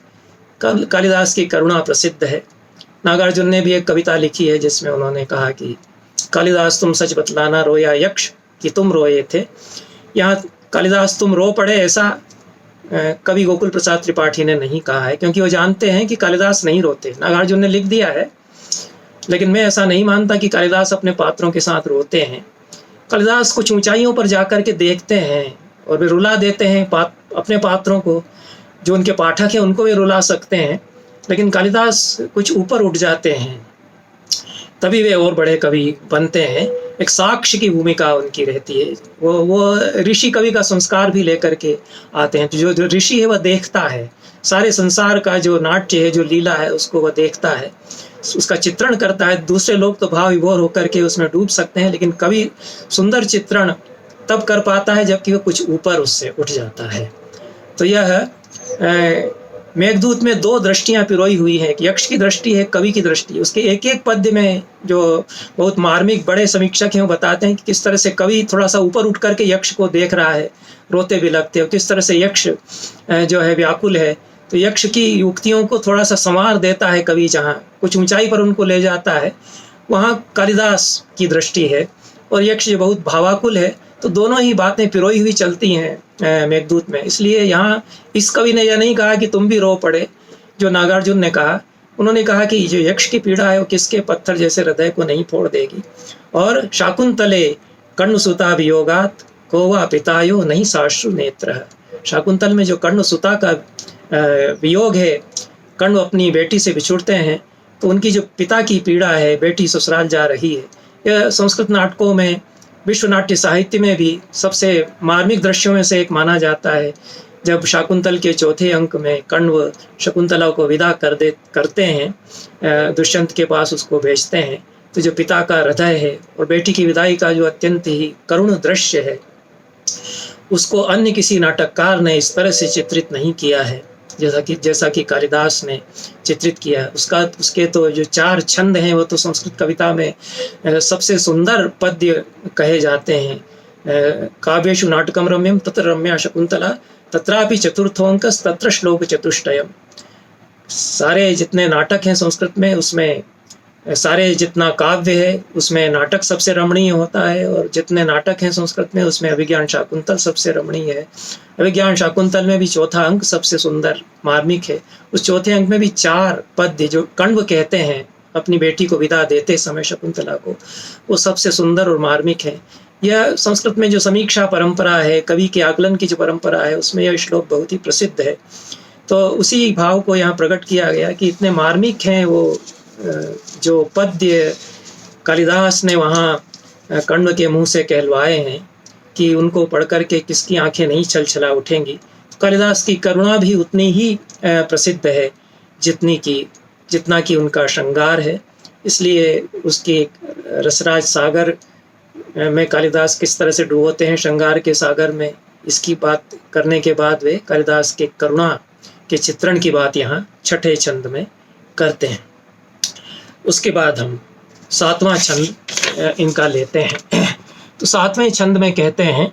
A: कालिदास की करुणा प्रसिद्ध है। नागार्जुन ने भी एक कविता लिखी है जिसमें उन्होंने कहा कि कालिदास तुम सच बतलाना रोया यक्ष कि तुम रोए थे। यहाँ कालिदास तुम रो पड़े ऐसा कवि गोकुल प्रसाद त्रिपाठी ने नहीं कहा है, क्योंकि वो जानते हैं कि कालिदास नहीं रोते। नागार्जुन ने लिख दिया है, लेकिन मैं ऐसा नहीं मानता कि कालिदास अपने पात्रों के साथ रोते हैं। कालिदास कुछ ऊंचाइयों पर जाकर के देखते हैं और वे रुला देते हैं अपने पात्रों को, जो उनके पाठक हैं उनको वे रुला सकते हैं, लेकिन कालिदास कुछ ऊपर उठ जाते हैं, तभी वे और बड़े कवि बनते हैं। एक साक्ष्य की भूमिका उनकी रहती है, वो ऋषि कवि का संस्कार भी लेकर के आते हैं। तो जो ऋषि है वह देखता है सारे संसार का, जो नाट्य है, जो लीला है, उसको वह देखता है, उसका चित्रण करता है। दूसरे लोग तो भाव विभोर होकर के उसमें डूब सकते हैं, लेकिन कवि सुंदर चित्रण तब कर पाता है जबकि वह कुछ ऊपर उससे उठ जाता है। तो यह मेघदूत में 2 दृष्टियां पिरोई हुई हैं, यक्ष की दृष्टि है, कवि की दृष्टि। उसके एक एक पद्य में जो बहुत मार्मिक बड़े समीक्षक हैं वो बताते हैं कि किस तरह से कवि थोड़ा सा ऊपर उठ करके यक्ष को देख रहा है, रोते बिलखते हो, किस तरह से यक्ष जो है व्याकुल है। तो यक्ष की युक्तियों को थोड़ा सा संवार देता है कवि, जहाँ कुछ ऊंचाई पर उनको ले जाता है, वहाँ कालिदास की दृष्टि है। और यक्ष जो बहुत भावाकुल है, तो दोनों ही बातें पिरोई हुई चलती हैं मेघदूत में। इसलिए यहाँ इस कवि ने यह नहीं कहा कि तुम भी रो पड़े, जो नागार्जुन ने कहा। उन्होंने कहा कि जो यक्ष की पीड़ा है वो किसके पत्थर जैसे हृदय को नहीं फोड़ देगी। और शाकुंतले कर्णसुता वियोगात, को वा पितायो नहीं साश्रु नेत्र। शाकुंतल में जो कर्ण सुता का वियोग है, कर्ण अपनी बेटी से बिछुड़ते हैं तो उनकी जो पिता की पीड़ा है, बेटी ससुराल जा रही है, यह संस्कृत नाटकों में, विश्व नाट्य साहित्य में भी सबसे मार्मिक दृश्यों में से एक माना जाता है। जब शाकुंतल के चौथे अंक में कण्व शकुंतला को विदा करते हैं, दुष्यंत के पास उसको भेजते हैं, तो जो पिता का हृदय है और बेटी की विदाई का जो अत्यंत ही करुण दृश्य है, उसको अन्य किसी नाटककार ने इस तरह से चित्रित नहीं किया है जैसा कि कालिदास ने चित्रित किया है। उसके तो जो 4 छंद हैं वो तो संस्कृत कविता में सबसे सुंदर पद्य कहे जाते हैं। काव्येषु नाटकम रम्यम तत्र रम्या शकुंतला तत्रापि चतुर्थोंकस तत्र श्लोक चतुष्टयम। सारे जितने नाटक हैं संस्कृत में, उसमें सारे जितना काव्य है उसमें नाटक सबसे रमणीय होता है, और जितने नाटक हैं संस्कृत में उसमें अभिज्ञान शाकुंतल सबसे रमणीय है। अभिज्ञान शाकुंतल में भी चौथा अंक सबसे सुंदर मार्मिक है। उस चौथे अंक में भी 4 पद्य जो कण्व कहते हैं अपनी बेटी को विदा देते समय शकुंतला को, वो सबसे सुंदर और मार्मिक है। यह संस्कृत में जो समीक्षा परंपरा है, कवि के आकलन की जो परंपरा है, उसमें यह श्लोक बहुत ही प्रसिद्ध है। तो उसी भाव को यहाँ प्रकट किया गया कि इतने मार्मिक हैं वो जो पद्य कालिदास ने वहाँ कण्व के मुंह से कहलवाए हैं कि उनको पढ़ करके किसकी आंखें नहीं छलछला उठेंगी। कालिदास की करुणा भी उतनी ही प्रसिद्ध है जितना कि उनका श्रृंगार है। इसलिए उसकी रसराज सागर में कालिदास किस तरह से डूबोते हैं श्रृंगार के सागर में, इसकी बात करने के बाद वे कालिदास के करुणा के चित्रण की बात यहाँ छठे छंद में करते हैं। उसके बाद हम 7वां छंद इनका लेते हैं। तो 7वें छंद में कहते हैं,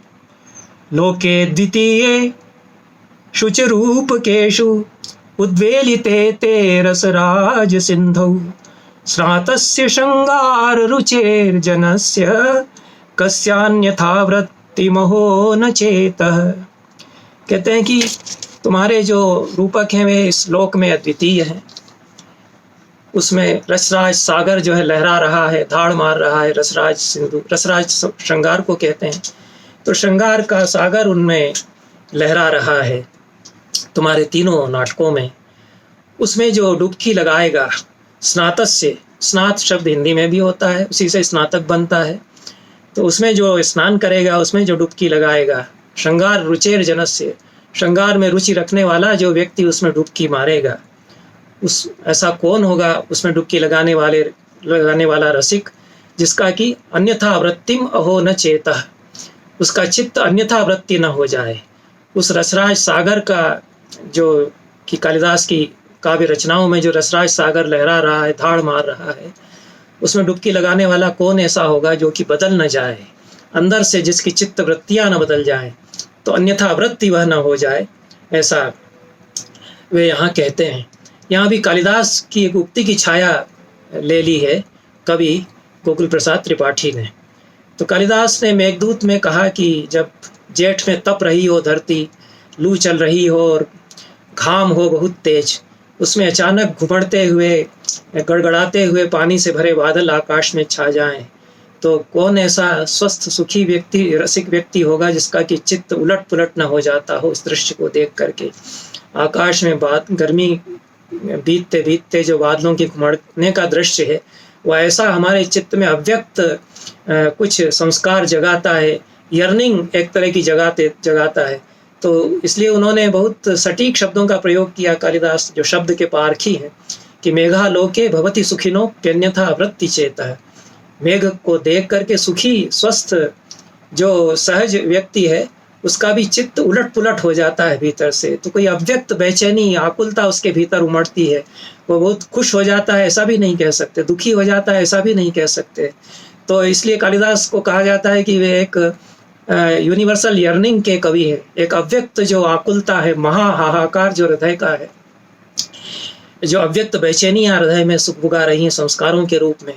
A: लोके द्वितीये शुचिरूप केशु उद्वेलिते ते रसराज सिंधौ स्नातस्य श्रृंगार रुचेर्जनस्य कस्यान्यथा वृत्तिमहो न चेतः। कहते हैं कि तुम्हारे जो रूपक हैं वे इस लोक में अद्वितीय हैं। उसमें रसराज सागर जो है लहरा रहा है, धाड़ मार रहा है। रसराज सिंधु, रसराज श्रृंगार को कहते हैं। तो श्रृंगार का सागर उनमें लहरा रहा है तुम्हारे तीनों नाटकों में। उसमें जो डुबकी लगाएगा, स्नातस्य, स्नात शब्द हिंदी में भी होता है, उसी से स्नातक बनता है। तो उसमें जो स्नान करेगा, उसमें जो डुबकी लगाएगा, श्रृंगार रुचेर जनस्य, श्रृंगार में रुचि रखने वाला जो व्यक्ति उसमें डुबकी मारेगा, उस ऐसा कौन होगा उसमें डुबकी लगाने वाला रसिक, जिसका कि अन्यथा वृत्तिम अहो न चेतः, उसका चित्त अन्यथा वृत्ति न हो जाए। उस रसराज सागर का जो कि कालिदास की काव्य रचनाओं में जो रसराज सागर लहरा रहा है, धाड़ मार रहा है, उसमें डुबकी लगाने वाला कौन ऐसा होगा जो कि बदल न जाए, अंदर से जिसकी चित्त वृत्तियाँ न बदल जाए, तो अन्यथा वृत्ति वह न हो जाए, ऐसा वे यहाँ कहते हैं। यहाँ भी कालिदास की एक उक्ति की छाया ले ली है कवि गोकुल प्रसाद त्रिपाठी ने। तो कालिदास ने मेघदूत में कहा कि जब जेठ में तप रही हो धरती, लू चल रही हो और घाम हो बहुत तेज, उसमें अचानक घुमड़ते हुए, गड़गड़ाते हुए पानी से भरे बादल आकाश में छा जाएं, तो कौन ऐसा स्वस्थ सुखी व्यक्ति, रसिक व्यक्ति होगा जिसका कि चित्त उलट पुलट न हो जाता हो इस दृश्य को देख करके। आकाश में गर्मी बीतते बीतते जो बादलों के घुमड़ने का दृश्य है, वह ऐसा हमारे चित्त में अव्यक्त कुछ संस्कार जगाता है, यर्निंग एक तरह की जगाता है। तो इसलिए उन्होंने बहुत सटीक शब्दों का प्रयोग किया कालिदास, जो शब्द के पारखी हैं, कि मेघा लोके भवति सुखिनो प्यन्यथा वृत्ति चेतः। मेघ को देख करके सुखी स्वस्थ जो सहज व्यक्ति है, उसका भी चित्त उलट पुलट हो जाता है भीतर से। तो कोई अव्यक्त बेचैनी, आकुलता उसके भीतर उमड़ती है। वो बहुत खुश हो जाता है ऐसा भी नहीं कह सकते, दुखी हो जाता है ऐसा भी नहीं कह सकते। तो इसलिए कालिदास को कहा जाता है कि वे एक यूनिवर्सल यर्निंग के कवि है। एक अव्यक्त जो आकुलता है, महा हाहाकार जो हृदय का है, जो अव्यक्त बेचैनियाँ हृदय में सुखबुगा रही हैं संस्कारों के रूप में,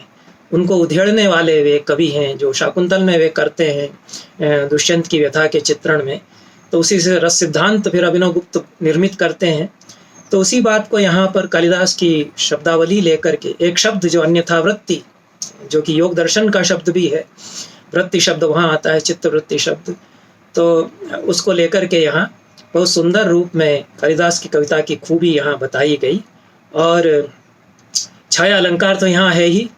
A: उनको उधेड़ने वाले वे कवि हैं, जो शाकुंतल में वे करते हैं दुष्यंत की व्यथा के चित्रण में। तो उसी से रस सिद्धांत फिर अभिनवगुप्त निर्मित करते हैं। तो उसी बात को यहाँ पर कालिदास की शब्दावली लेकर के एक शब्द जो अन्यथा वृत्ति, जो कि योग दर्शन का शब्द भी है, वृत्ति शब्द वहाँ आता है, चित्त वृत्ति शब्द, तो उसको लेकर के यहाँ बहुत सुंदर रूप में कालिदास की कविता की खूबी यहाँ बताई गई। और छाया अलंकार तो यहाँ है ही,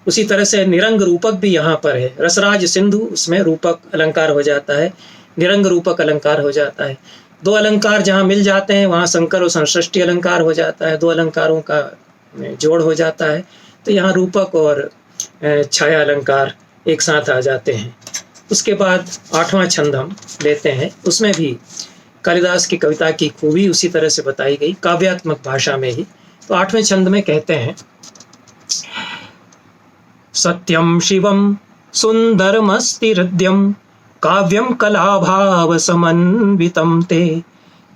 A: उसी तरह से निरंग रूपक भी यहाँ पर है। रसराज सिंधु, उसमें रूपक अलंकार हो जाता है, निरंग रूपक अलंकार हो जाता है। दो अलंकार जहाँ मिल जाते हैं वहाँ संकर और संश्लिष्टि अलंकार हो जाता है, दो अलंकारों का जोड़ हो जाता है। तो यहाँ रूपक और छाया अलंकार एक साथ आ जाते हैं। उसके बाद 8वां छंद हम लेते हैं, उसमें भी कालिदास की कविता की खूबी उसी तरह से बताई गई काव्यात्मक भाषा में ही। तो 8वें छंद में कहते हैं, सत्यम शिवम सुंदरमस्ति हृद्यम काव्यम कलाभाव समन्वितम ते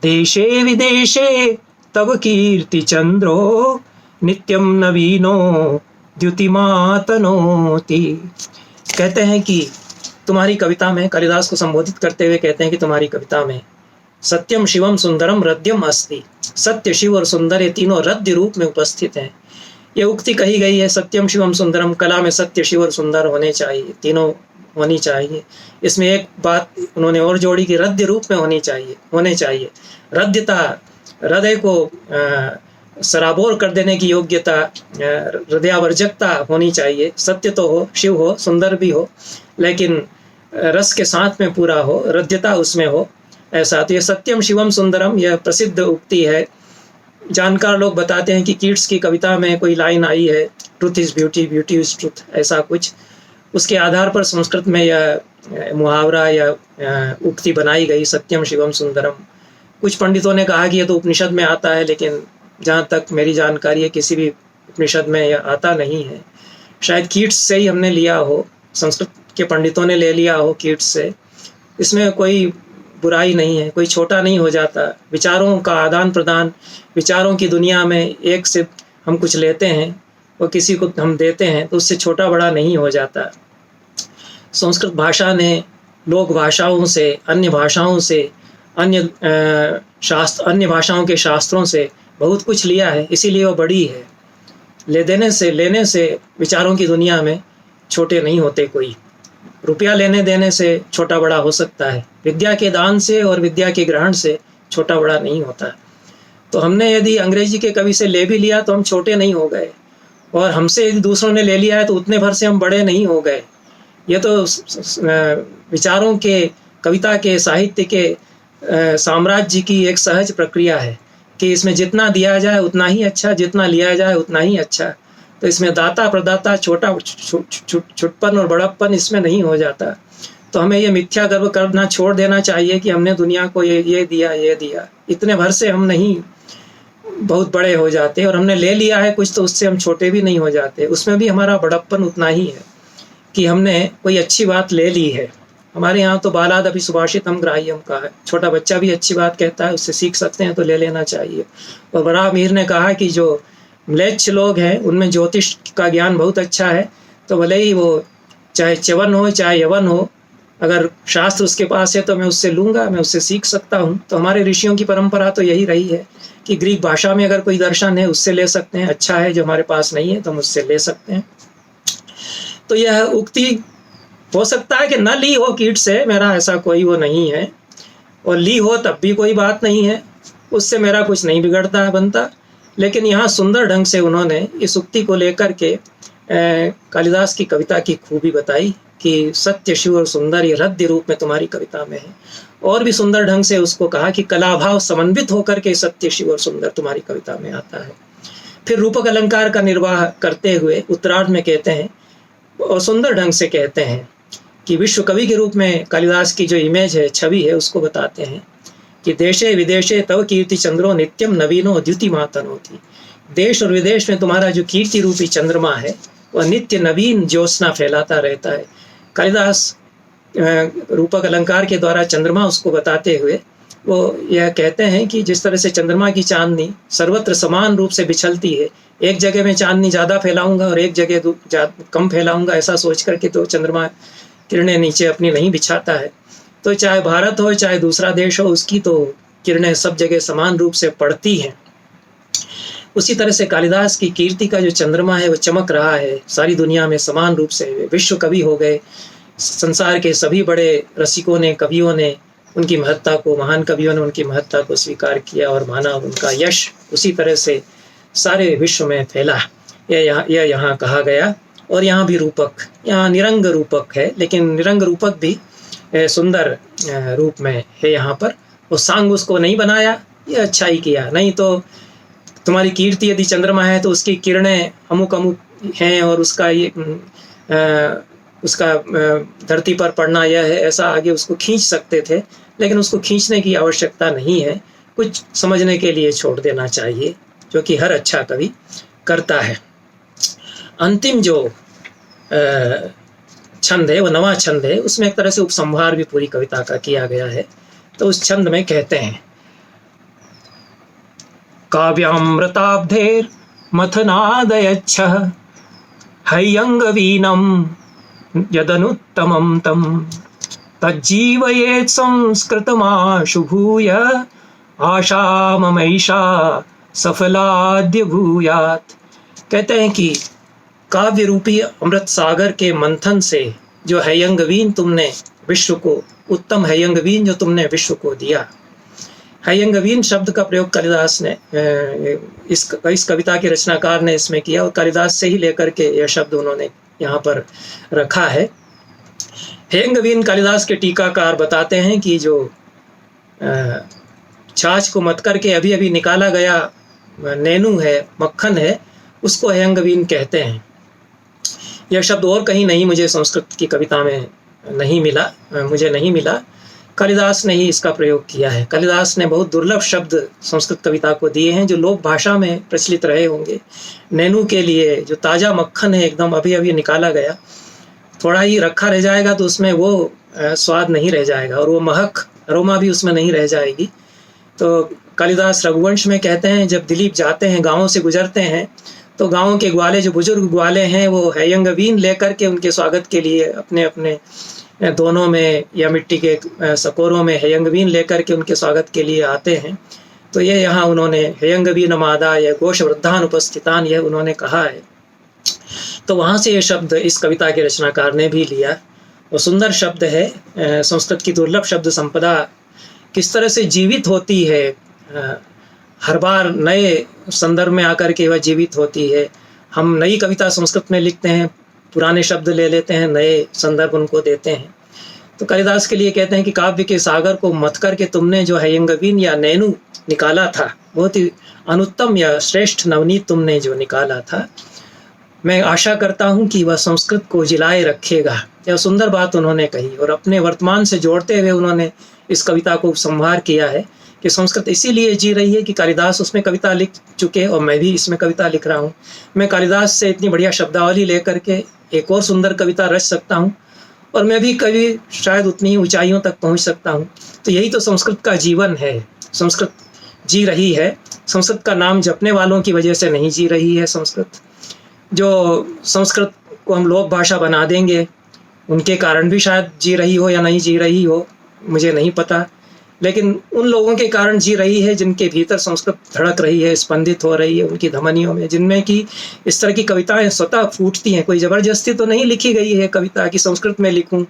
A: देशे विदेशे तव कीर्ति चंद्रो नित्यम नवीनो द्युतिमातनोति। कहते हैं कि तुम्हारी कविता में, कालिदास को संबोधित करते हुए कहते हैं कि तुम्हारी कविता में सत्यम शिवम सुंदरम हृद्यम अस्ति, सत्य शिव और सुंदर ये तीनों हृदय रूप में उपस्थित हैं। ये उक्ति कही गई है, सत्यम शिवम सुंदरम, कला में सत्य शिव और सुंदर होने चाहिए, तीनों होनी चाहिए। इसमें एक बात उन्होंने और जोड़ी कि हृदय रूप में होने चाहिए। हृदयता, हृदय को सराबोर कर देने की योग्यता, हृदयावर्जकता होनी चाहिए। सत्य तो हो, शिव हो, सुंदर भी हो, लेकिन रस के साथ में पूरा हो, हृदयता उसमें हो, ऐसा। तो ये सत्यम शिवम सुंदरम यह प्रसिद्ध उक्ति है। जानकार लोग बताते हैं कि कीट्स की कविता में कोई लाइन आई है, truth is beauty, beauty is truth, ऐसा कुछ। उसके आधार पर संस्कृत में यह मुहावरा या उक्ति बनाई गई, सत्यम शिवम सुंदरम। कुछ पंडितों ने कहा कि यह तो उपनिषद में आता है, लेकिन जहाँ तक मेरी जानकारी है किसी भी उपनिषद में यह आता नहीं है। शायद कीट्स से ही हमने लिया हो, संस्कृत के पंडितों ने ले लिया हो कीट्स से। इसमें कोई बुराई नहीं है, कोई छोटा नहीं हो जाता। विचारों का आदान प्रदान, विचारों की दुनिया में एक से हम कुछ लेते हैं और किसी को हम देते हैं, तो उससे छोटा बड़ा नहीं हो जाता। संस्कृत भाषा ने लोक भाषाओं से, अन्य भाषाओं से, अन्य भाषाओं के शास्त्रों से बहुत कुछ लिया है, इसीलिए वो बड़ी है। लेने से विचारों की दुनिया में छोटे नहीं होते कोई। रुपया लेने देने से छोटा बड़ा हो सकता है, विद्या के दान से और विद्या के ग्रहण से छोटा बड़ा नहीं होता। तो हमने यदि अंग्रेजी के कवि से ले भी लिया तो हम छोटे नहीं हो गए, और हमसे यदि दूसरों ने ले लिया है तो उतने भर से हम बड़े नहीं हो गए। ये तो विचारों के, कविता के, साहित्य के साम्राज्य की एक सहज प्रक्रिया है कि इसमें जितना दिया जाए उतना ही अच्छा, जितना लिया जाए उतना ही अच्छा। तो इसमें दाता प्रदाता, छोटा छुटपन और बड़प्पन इसमें नहीं हो जाता। तो हमें ये मिथ्या गर्व करना छोड़ देना चाहिए कि हमने दुनिया को ये दिया। इतने भर से हम नहीं बहुत बड़े हो जाते, और हमने ले लिया है कुछ तो उससे हम छोटे भी नहीं हो जाते। उसमें भी हमारा बड़प्पन उतना ही है कि हमने कोई अच्छी बात ले ली है। हमारे यहाँ तो बालाद अभी सुभाषित हम ग्राह्यम का है, छोटा बच्चा भी अच्छी बात कहता है, उससे सीख सकते हैं तो ले लेना चाहिए। और बड़ा अमीर ने कहा कि जो म्लेच्छ लोग हैं उनमें ज्योतिष का ज्ञान बहुत अच्छा है, तो भले ही वो चाहे च्यवन हो चाहे यवन हो, अगर शास्त्र उसके पास है तो मैं उससे लूँगा, मैं उससे सीख सकता हूँ। तो हमारे ऋषियों की परंपरा तो यही रही है कि ग्रीक भाषा में अगर कोई दर्शन है उससे ले सकते हैं, अच्छा है जो हमारे पास नहीं है तो हम उससे ले सकते हैं। तो यह उक्ति हो सकता है कि न ली हो कीट से, मेरा ऐसा कोई वो नहीं है, और ली हो तब भी कोई बात नहीं है, उससे मेरा कुछ नहीं बिगड़ता बनता। लेकिन यहाँ सुंदर ढंग से उन्होंने इस उक्ति को लेकर के कालिदास की कविता की खूबी बताई कि सत्य शिव और सुंदर ये हृदय रूप में तुम्हारी कविता में है। और भी सुंदर ढंग से उसको कहा कि कलाभाव समन्वित होकर के सत्य शिव और सुंदर तुम्हारी कविता में आता है। फिर रूपक अलंकार का निर्वाह करते हुए उत्तरार्ध में कहते हैं और सुंदर ढंग से कहते हैं कि विश्व कवि के रूप में कालिदास की जो इमेज है, छवि है, उसको बताते हैं कि देशे विदेशे तव कीर्ति चंद्रो नित्यम नवीनो द्युतिमातनोति। देश और विदेश में तुम्हारा जो कीर्ति रूपी चंद्रमा है वह नित्य नवीन ज्योत्सना फैलाता रहता है। कालिदास रूपक अलंकार के द्वारा चंद्रमा उसको बताते हुए वो यह कहते हैं कि जिस तरह से चंद्रमा की चांदनी सर्वत्र समान रूप से बिछलती है, एक जगह में चांदनी ज़्यादा फैलाऊंगा और एक जगह कम फैलाऊंगा, ऐसा सोच करके तो चंद्रमा किरणें नीचे अपनी नहीं बिछाता है। तो चाहे भारत हो चाहे दूसरा देश हो, उसकी तो किरणें सब जगह समान रूप से पड़ती हैं। उसी तरह से कालिदास की कीर्ति का जो चंद्रमा है वो चमक रहा है सारी दुनिया में समान रूप से। विश्व कवि हो गए, संसार के सभी बड़े रसिकों ने, कवियों ने उनकी महत्ता को, महान कवियों ने उनकी महत्ता को स्वीकार किया और माना, उनका यश उसी तरह से सारे विश्व में फैला। यह यहाँ कहा गया। और यहाँ भी रूपक, यहाँ निरंग रूपक है, लेकिन निरंग रूपक भी सुंदर रूप में है यहाँ पर। वो सांग उसको नहीं बनाया, ये अच्छा ही किया। नहीं तो तुम्हारी कीर्ति यदि चंद्रमा है तो उसकी किरणें अमुक अमुक हैं और उसका धरती पर पड़ना यह है, ऐसा आगे उसको खींच सकते थे, लेकिन उसको खींचने की आवश्यकता नहीं है। कुछ समझने के लिए छोड़ देना चाहिए, जो कि हर अच्छा कवि करता है। अंतिम जो छंद है वो नवा छंद है, उसमें एक तरह से उपसंहार भी पूरी कविता का किया गया है। तो उस छंद में कहते हैं, काव्यामृताब्धेर मथनादयच्छः हैयंगवीनं यदनुत्तमं तं तज्जीवयेत् संस्कृतमाशु भूय आशा ममैषा सफलाद्य भूयात्। कहते हैं कि काव्य रूपी अमृत सागर के मंथन से जो हैयंगवीन तुमने विश्व को, उत्तम हैयंगवीन जो तुमने विश्व को दिया। हैयंगवीन शब्द का प्रयोग कालिदास ने इस कविता के रचनाकार ने इसमें किया और कालिदास से ही लेकर के यह शब्द उन्होंने यहाँ पर रखा है। हैयंगवीन कालिदास के टीकाकार बताते हैं कि जो छाछ को मत करके अभी अभी निकाला गया नैनू है, मक्खन है, उसको हैयंगवीन कहते हैं। यह शब्द और कहीं नहीं मुझे संस्कृत की कविता में नहीं मिला, मुझे नहीं मिला। कालिदास ने ही इसका प्रयोग किया है। कालिदास ने बहुत दुर्लभ शब्द संस्कृत कविता को दिए हैं जो लोक भाषा में प्रचलित रहे होंगे। नैनू के लिए जो ताज़ा मक्खन है, एकदम अभी अभी निकाला गया, थोड़ा ही रखा रह जाएगा तो उसमें वो स्वाद नहीं रह जाएगा और वो महक, अरोमा भी उसमें नहीं रह जाएगी। तो कालिदास रघुवंश में कहते हैं, जब दिलीप जाते हैं, गाँवों से गुजरते हैं, तो गाँव के ग्वाले, जो बुजुर्ग ग्वाले हैं, वो हैयंगवीन लेकर के उनके स्वागत के लिए अपने अपने दोनों में या मिट्टी के सकोरों में हैयंगवीन लेकर के उनके स्वागत के लिए आते हैं। तो ये यहाँ उन्होंने हैयंगवीन मादा या घोष वृद्धान उपस्थितान, यह उन्होंने कहा है। तो वहाँ से ये शब्द इस कविता के रचनाकार ने भी लिया। वो सुंदर शब्द है। संस्कृत की दुर्लभ शब्द संपदा किस तरह से जीवित होती है, हर बार नए संदर्भ में आकर के वह जीवित होती है। हम नई कविता संस्कृत में लिखते हैं, पुराने शब्द ले लेते हैं, नए संदर्भ उनको देते हैं। तो कालिदास के लिए कहते हैं कि काव्य के सागर को मथ करके तुमने जो हैयंगवीन या नैनू निकाला था, बहुत ही अनुत्तम या श्रेष्ठ नवनीत तुमने जो निकाला था, मैं आशा करता हूँ कि वह संस्कृत को जिलाए रखेगा। यह सुंदर बात उन्होंने कही और अपने वर्तमान से जोड़ते हुए उन्होंने इस कविता को उपसंहार किया है कि संस्कृत इसीलिए जी रही है कि कालिदास उसमें कविता लिख चुके और मैं भी इसमें कविता लिख रहा हूँ। मैं कालिदास से इतनी बढ़िया शब्दावली लेकर के एक और सुंदर कविता रच सकता हूँ और मैं भी कभी शायद उतनी ऊंचाइयों तक पहुँच सकता हूँ। तो यही तो संस्कृत का जीवन है। संस्कृत जी रही है, संस्कृत का नाम जपने वालों की वजह से नहीं जी रही है। संस्कृत जो संस्कृत को हम लोक भाषा बना देंगे, उनके कारण भी शायद जी रही हो या नहीं जी रही हो, मुझे नहीं पता, लेकिन उन लोगों के कारण जी रही है जिनके भीतर संस्कृत धड़क रही है, स्पंदित हो रही है उनकी धमनियों में, जिनमें कि इस तरह की कविताएं स्वतः फूटती हैं। कोई ज़बरदस्ती तो नहीं लिखी गई है कविता कि संस्कृत में लिखूं।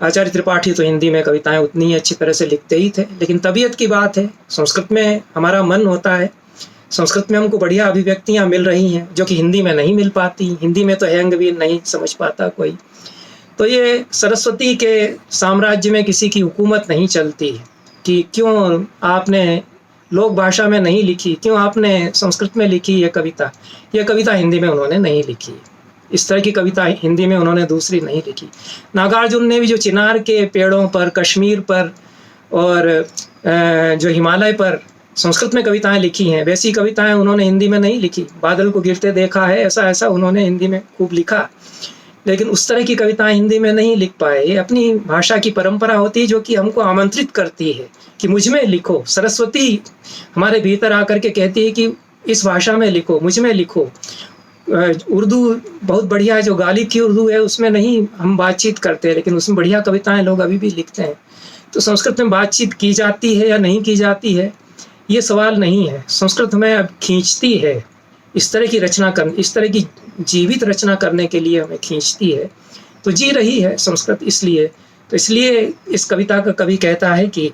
A: आचार्य त्रिपाठी तो हिंदी में कविताएं उतनी ही अच्छी तरह से लिखते ही थे, लेकिन तबीयत की बात है। संस्कृत में हमारा मन होता है, संस्कृत में हमको बढ़िया अभिव्यक्तियाँ मिल रही हैं जो कि हिंदी में नहीं मिल पाती। हिंदी में तो हैयंगवीन नहीं समझ पाता कोई। तो ये सरस्वती के साम्राज्य में किसी की हुकूमत नहीं चलती कि क्यों आपने लोक भाषा में नहीं लिखी, क्यों आपने संस्कृत में लिखी ये कविता। यह कविता हिंदी में उन्होंने नहीं लिखी, इस तरह की कविता हिंदी में उन्होंने दूसरी नहीं लिखी। नागार्जुन ने भी जो चिनार के पेड़ों पर, कश्मीर पर और जो हिमालय पर संस्कृत में कविताएं लिखी हैं, वैसी कविताएं उन्होंने हिंदी में नहीं लिखी। बादल को गिरते देखा है, ऐसा ऐसा उन्होंने हिंदी में खूब लिखा, लेकिन उस तरह की कविताएं हिंदी में नहीं लिख पाए। ये अपनी भाषा की परंपरा होती है जो कि हमको आमंत्रित करती है कि मुझ में लिखो। सरस्वती हमारे भीतर आकर के कहती है कि इस भाषा में लिखो, मुझ में लिखो। उर्दू बहुत बढ़िया, जो गालिब की उर्दू है उसमें नहीं हम बातचीत करते, लेकिन उसमें बढ़िया कविताएं लोग अभी भी लिखते हैं। तो संस्कृत में बातचीत की जाती है या नहीं की जाती है, ये सवाल नहीं है। संस्कृत में अब खींचती है, इस तरह की रचना कर, इस तरह की जीवित रचना करने के लिए हमें खींचती है। तो जी रही है संस्कृत, इसलिए तो इसलिए इस कविता का कवि कहता है कि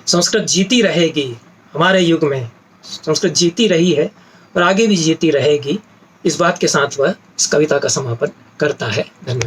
A: संस्कृत जीती रहेगी, हमारे युग में संस्कृत जीती रही है और आगे भी जीती रहेगी। इस बात के साथ वह इस कविता का समापन करता है। धन्यवाद।